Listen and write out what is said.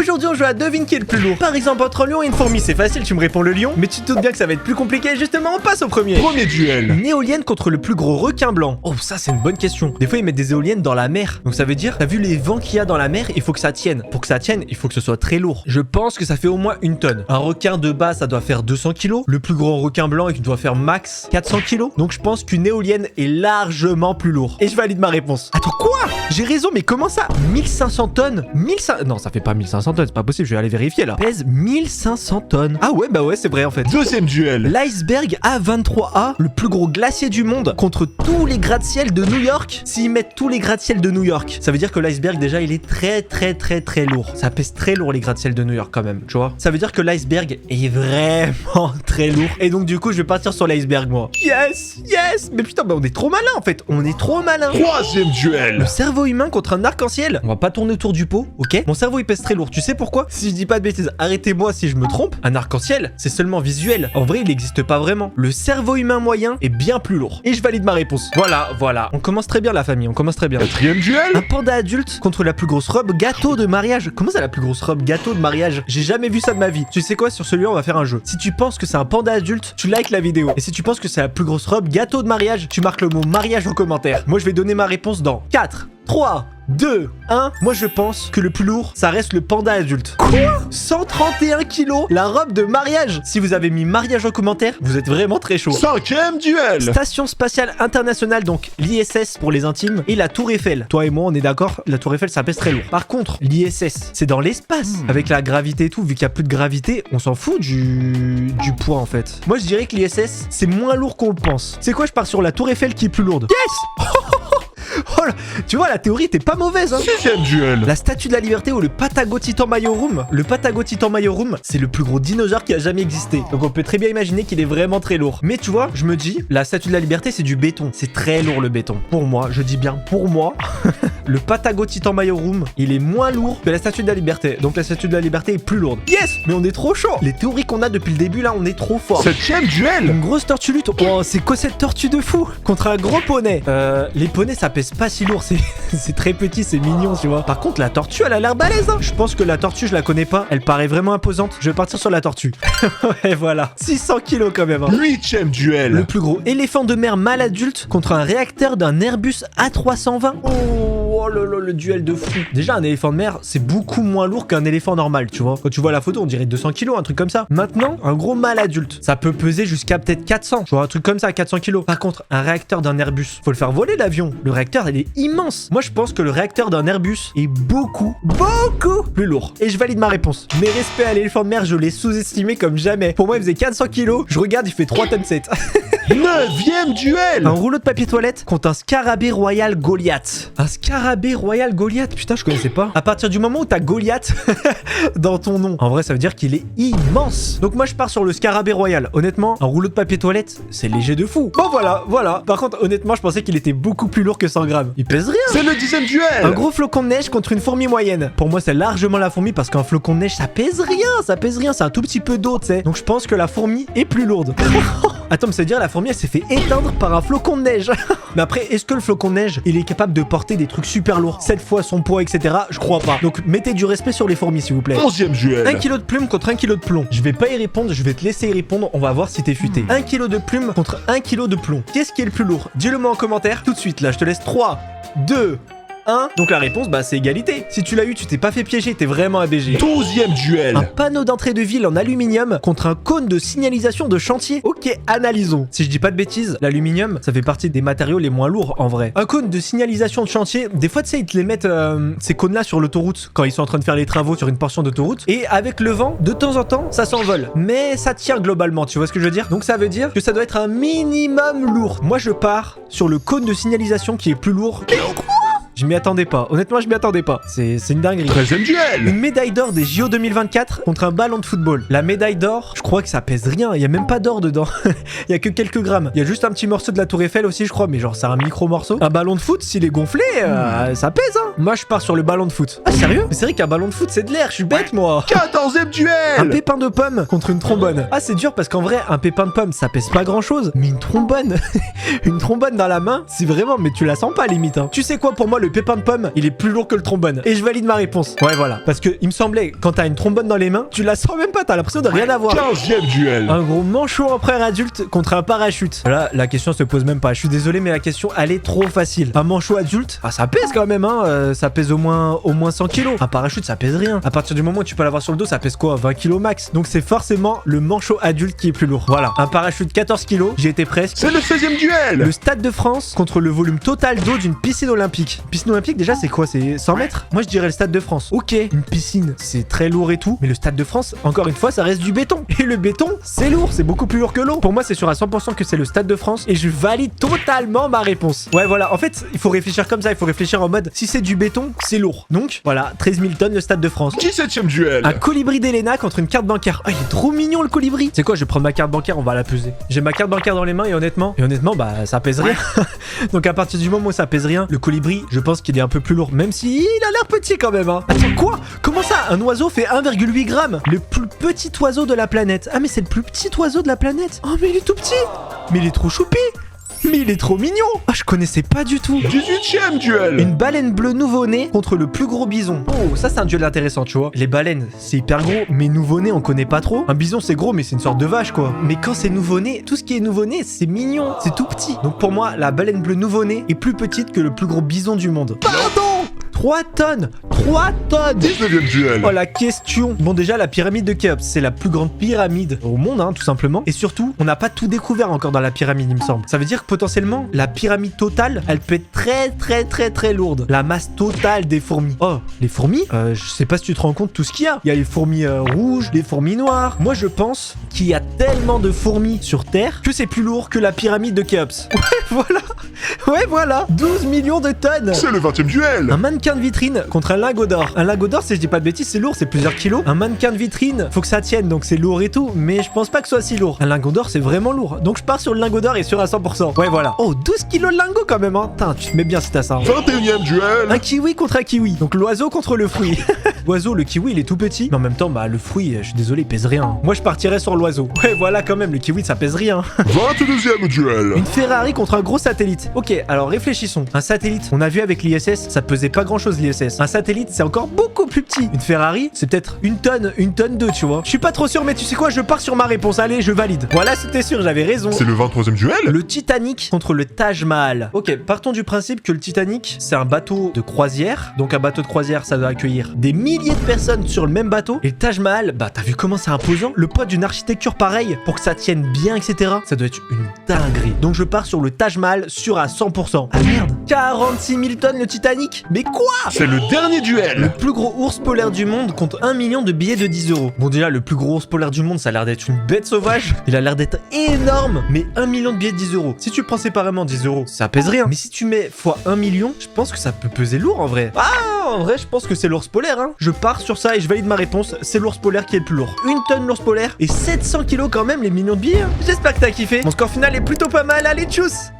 Aujourd'hui on joue à devine qui est le plus lourd. Par exemple entre un lion et une fourmi, c'est facile, tu me réponds le lion. Mais tu te doutes bien que ça va être plus compliqué, justement on passe au premier. Premier duel. Une éolienne contre le plus gros requin blanc. Oh ça c'est une bonne question. Des fois ils mettent des éoliennes dans la mer. Donc ça veut dire, t'as vu les vents qu'il y a dans la mer, il faut que ça tienne. Pour que ça tienne, il faut que ce soit très lourd. Je pense que ça fait au moins une tonne. Un requin de base ça doit faire 200 kilos. Le plus gros requin blanc il doit faire max 400 kilos. Donc je pense qu'une éolienne est largement plus lourd. Et je valide ma réponse. Attends quoi? J'ai raison mais comment ça? 1500 tonnes? 1500... Non ça fait pas 1500 tonnes, c'est pas possible, je vais aller vérifier là. Pèse 1500 tonnes. Ah ouais bah ouais c'est vrai en fait. Deuxième duel. L'iceberg A23A, le plus gros glacier du monde, contre tous les gratte-ciel de New York. S'ils mettent tous les gratte-ciel de New York, ça veut dire que l'iceberg déjà il est très lourd. Ça pèse très lourd les gratte-ciel de New York quand même, tu vois. Ça veut dire que l'iceberg est vraiment très lourd. Et donc du coup je vais partir sur l'iceberg moi. Yes. Mais putain bah on est trop malin en fait. On est trop malin. Troisième duel. Le cerveau humain contre un arc-en-ciel. On va pas tourner autour du pot, ok? Mon cerveau il pèse très lourd. Tu sais pourquoi? Si je dis pas de bêtises, arrêtez-moi si je me trompe. Un arc-en-ciel, c'est seulement visuel. En vrai, il n'existe pas vraiment. Le cerveau humain moyen est bien plus lourd. Et je valide ma réponse. Voilà. On commence très bien la famille, on commence très bien. Quatrième duel. Un panda adulte contre la plus grosse robe gâteau de mariage. Comment ça la plus grosse robe gâteau de mariage? J'ai jamais vu ça de ma vie. Tu sais quoi? Sur celui-là, on va faire un jeu. Si tu penses que c'est un panda adulte, tu likes la vidéo. Et si tu penses que c'est la plus grosse robe gâteau de mariage, tu marques le mot mariage en commentaire. Moi, je vais donner ma réponse dans 4, 3, 2, 1. Moi je pense que le plus lourd ça reste le panda adulte. Quoi? 131 kilos la robe de mariage. Si vous avez mis mariage en commentaire, vous êtes vraiment très chaud. Cinquième duel. Station spatiale internationale, donc l'ISS pour les intimes, et la tour Eiffel. Toi et moi on est d'accord, la tour Eiffel ça pèse très lourd. Par contre l'ISS c'est dans l'espace. Avec la gravité et tout, vu qu'il n'y a plus de gravité, on s'en fout du poids en fait. Moi je dirais que l'ISS c'est moins lourd qu'on le pense. C'est quoi? Je pars sur la tour Eiffel qui est plus lourde. Yes. Oh là, tu vois la théorie était pas mauvaise hein. Sixième duel. La statue de la liberté ou le Patagotitan Majorum. Le Patagotitan Majorum c'est le plus gros dinosaure qui a jamais existé. Donc on peut très bien imaginer qu'il est vraiment très lourd. Mais tu vois, je me dis, la statue de la liberté c'est du béton. C'est très lourd le béton. Pour moi, je dis bien pour moi, le Patagotitan Majorum il est moins lourd que la statue de la liberté. Donc la statue de la liberté est plus lourde. Yes. Mais on est trop chaud. Les théories qu'on a depuis le début là, on est trop fort. Septième duel. Une grosse tortue lutte. Oh c'est quoi cette tortue de fou? Contre un gros poney. Les poneys ça pèse pas si lourd, c'est très petit, c'est mignon, tu vois. Par contre, la tortue, elle a l'air balèze, hein. Je pense que la tortue, je la connais pas. Elle paraît vraiment imposante. Je vais partir sur la tortue. Ouais, voilà. 600 kilos quand même. Hein. Huitième duel. Le plus gros éléphant de mer mâle adulte contre un réacteur d'un Airbus A320. Oh là là, le duel de fou. Déjà, un éléphant de mer, c'est beaucoup moins lourd qu'un éléphant normal, tu vois. Quand tu vois la photo, on dirait 200 kilos, un truc comme ça. Maintenant, un gros mâle adulte, ça peut peser jusqu'à peut-être 400. Tu vois, un truc comme ça, 400 kilos. Par contre, un réacteur d'un Airbus, faut le faire voler l'avion. Le réacteur, il est immense. Moi, je pense que le réacteur d'un Airbus est beaucoup plus lourd. Et je valide ma réponse. Mes respects à l'éléphant de mer, je l'ai sous-estimé comme jamais. Pour moi, il faisait 400 kilos. Je regarde, il fait 3 tonnes 7. Neuvième duel. Un rouleau de papier toilette contre un scarabée royal Goliath. Un scarabée royal Goliath. Putain, je connaissais pas. À partir du moment où t'as Goliath dans ton nom, en vrai, ça veut dire qu'il est immense. Donc moi, je pars sur le scarabée royal. Honnêtement, un rouleau de papier toilette, c'est léger de fou. Bon, voilà. Par contre, honnêtement, je pensais qu'il était beaucoup plus lourd que 100 grammes. Il pèse rien. C'est le dixième duel. Un gros flocon de neige contre une fourmi moyenne. Pour moi, c'est largement la fourmi parce qu'un flocon de neige, ça pèse rien. C'est un tout petit peu d'eau, tu sais. Donc je pense que la fourmi est plus lourde. Attends, mais ça veut dire la fourmi, elle s'est fait éteindre par un flocon de neige. Mais après, est-ce que le flocon de neige, il est capable de porter des trucs super lourds, 7 fois son poids, etc. Je crois pas. Donc mettez du respect sur les fourmis, s'il vous plaît. Onzième duel. 1 kilo de plume contre 1 kilo de plomb. Je vais pas y répondre, je vais te laisser y répondre. On va voir si t'es futé. 1 kilo de plume contre 1 kilo de plomb. Qu'est-ce qui est le plus lourd? Dis-le moi en commentaire tout de suite. Là, je te laisse 3, 2, 1. Donc la réponse, bah c'est égalité. Si tu l'as eu, tu t'es pas fait piéger, t'es vraiment ABG. Douzième duel. Un panneau d'entrée de ville en aluminium contre un cône de signalisation de chantier. Ok, analysons. Si je dis pas de bêtises, l'aluminium, ça fait partie des matériaux les moins lourds en vrai. Un cône de signalisation de chantier, des fois tu sais, ils te les mettent ces cônes-là sur l'autoroute quand ils sont en train de faire les travaux sur une portion d'autoroute. Et avec le vent, de temps en temps, ça s'envole. Mais ça tient globalement, tu vois ce que je veux dire? Donc ça veut dire que ça doit être un minimum lourd. Moi je pars sur le cône de signalisation qui est plus lourd. Je m'y attendais pas. Honnêtement, je m'y attendais pas. C'est une dinguerie. 13e duel. Une médaille d'or des JO 2024 contre un ballon de football. La médaille d'or, je crois que ça pèse rien. Il y a même pas d'or dedans. Il y a que quelques grammes. Il y a juste un petit morceau de la Tour Eiffel aussi, je crois. Mais genre, c'est un micro morceau. Un ballon de foot, s'il est gonflé, ça pèse, hein. Moi, je pars sur le ballon de foot. Ah, sérieux? Mais c'est vrai qu'un ballon de foot, c'est de l'air. Je suis bête, moi. 14e duel. Un pépin de pomme contre une trombone. Ah, c'est dur parce qu'en vrai, un pépin de pomme, ça pèse pas grand chose. 'chose. Mais une trombone, une trombone dans la main, c'est vraiment, mais tu la sens pas limite. Hein. Tu sais quoi, pour moi, le pépin de pomme, il est plus lourd que le trombone. Et je valide ma réponse. Ouais, voilà. Parce que il me semblait, quand t'as une trombone dans les mains, tu la sens même pas, t'as l'impression de rien avoir. 15e duel. Un gros manchot en frère adulte contre un parachute. Là, la question se pose même pas. Je suis désolé, mais la question, elle est trop facile. Un manchot adulte, ah, ça pèse quand même, hein. Ça pèse au moins 100 kilos. Un parachute, ça pèse rien. À partir du moment où tu peux l'avoir sur le dos, ça pèse quoi? 20 kilos max. Donc c'est forcément le manchot adulte qui est plus lourd. Voilà. Un parachute 14 kilos, j'y étais presque. C'est le 16e duel. Le Stade de France contre le volume total d'eau d'une piscine olympique. Piscine olympique, déjà, c'est quoi? C'est 100 mètres? Moi, je dirais le Stade de France. Ok, une piscine, c'est très lourd et tout. Mais le Stade de France, encore une fois, ça reste du béton. Et le béton, c'est lourd. C'est beaucoup plus lourd que l'eau. Pour moi, c'est sûr à 100% que c'est le Stade de France. Et je valide totalement ma réponse. Ouais, voilà. En fait, il faut réfléchir comme ça. Il faut réfléchir en mode, si c'est du béton, c'est lourd. Donc, voilà, 13 000 tonnes, le Stade de France. 17e duel. Un colibri d'Elena contre une carte bancaire. Ah, il est trop mignon le colibri. C'est quoi? Je vais prendre ma carte bancaire, on va la peser. J'ai ma carte bancaire dans les mains et honnêtement, bah ça pèse rien. Donc à partir du moment où ça pèse rien, le colibri, je pense qu'il est un peu plus lourd. Même si il a l'air petit quand même, hein. Attends, quoi? Comment ça? Un oiseau fait 1,8 g? Le plus petit oiseau de la planète. Ah, mais c'est le plus petit oiseau de la planète. Oh, mais il est tout petit. Mais il est trop choupi. Mais il est trop mignon. Ah, je connaissais pas du tout. 18e duel. Une baleine bleue nouveau-née contre le plus gros bison. Oh, ça c'est un duel intéressant, tu vois. Les baleines, c'est hyper gros, mais nouveau-né, on connaît pas trop. Un bison, c'est gros, mais c'est une sorte de vache, quoi. Mais quand c'est nouveau-né, tout ce qui est nouveau-né, c'est mignon. C'est tout petit. Donc pour moi, la baleine bleue nouveau-née est plus petite que le plus gros bison du monde. Pardon! 3 tonnes. 3 tonnes. 19e duel. Oh, la question. Bon, déjà, la pyramide de Khéops, c'est la plus grande pyramide au monde, hein, tout simplement. Et surtout, on n'a pas tout découvert encore dans la pyramide, il me semble. Ça veut dire que potentiellement, la pyramide totale, elle peut être très lourde. La masse totale des fourmis. Oh, les fourmis, je sais pas si tu te rends compte tout ce qu'il y a. Il y a les fourmis rouges, les fourmis noires. Moi, je pense qu'il y a tellement de fourmis sur Terre que c'est plus lourd que la pyramide de Khéops. Ouais, voilà. Ouais, voilà. 12 millions de tonnes. C'est le 20e duel. Un mannequin de vitrine contre un lingot d'or. Un lingot d'or, si je dis pas de bêtises, c'est lourd, c'est plusieurs kilos. Un mannequin de vitrine, faut que ça tienne, donc c'est lourd et tout, mais je pense pas que ce soit si lourd. Un lingot d'or, c'est vraiment lourd. Donc je pars sur le lingot d'or et sûr à 100%. Ouais, voilà. Oh, 12 kilos de lingot quand même, hein. Putain, tu te mets bien si t'as ça. 21e duel. Un kiwi contre un kiwi. Donc l'oiseau contre le fruit. L'oiseau, le kiwi, il est tout petit. Mais en même temps, bah le fruit, je suis désolé, il pèse rien. Moi, je partirais sur l'oiseau. Ouais, voilà quand même, le kiwi, ça pèse rien. 22e duel. Une Ferrari contre un gros satellite. Ok, alors réfléchissons. Un satellite, on a vu avec l'ISS, ça pesait pas grand chose l'ISS. Un satellite, c'est encore beaucoup plus petit. Une Ferrari, c'est peut-être une tonne 2, tu vois. Je suis pas trop sûr, mais tu sais quoi, je pars sur ma réponse. Allez, je valide. Voilà, c'était sûr, j'avais raison. C'est le 23e duel. Le Titanic contre le Taj Mahal. Ok, partons du principe que le Titanic, c'est un bateau de croisière. Donc un bateau de croisière, ça doit accueillir des milliers de personnes sur le même bateau. Et le Taj Mahal, bah t'as vu comment c'est imposant? Le poids d'une architecture pareille, pour que ça tienne bien, etc. Ça doit être une dinguerie. Donc je pars sur le Taj Mahal, sûr à 100%. Ah merde, 46 000 tonnes le Titanic. Mais quoi? C'est le dernier Le duel. plus gros ours polaire du monde compte 1 million de billets de 10 €. Bon, déjà, le plus gros ours polaire du monde, ça a l'air d'être une bête sauvage. Il a l'air d'être énorme. Mais 1 million de billets de 10 €. Si tu prends séparément 10 €, ça pèse rien. Mais si tu mets x 1 million, je pense que ça peut peser lourd en vrai. Ah, en vrai, je pense que c'est l'ours polaire, hein. Je pars sur ça et je valide ma réponse. C'est l'ours polaire qui est le plus lourd. 1 tonne l'ours polaire et 700 kilos quand même les millions de billets, hein. J'espère que t'as kiffé. Mon score final est plutôt pas mal. Allez, tchuss!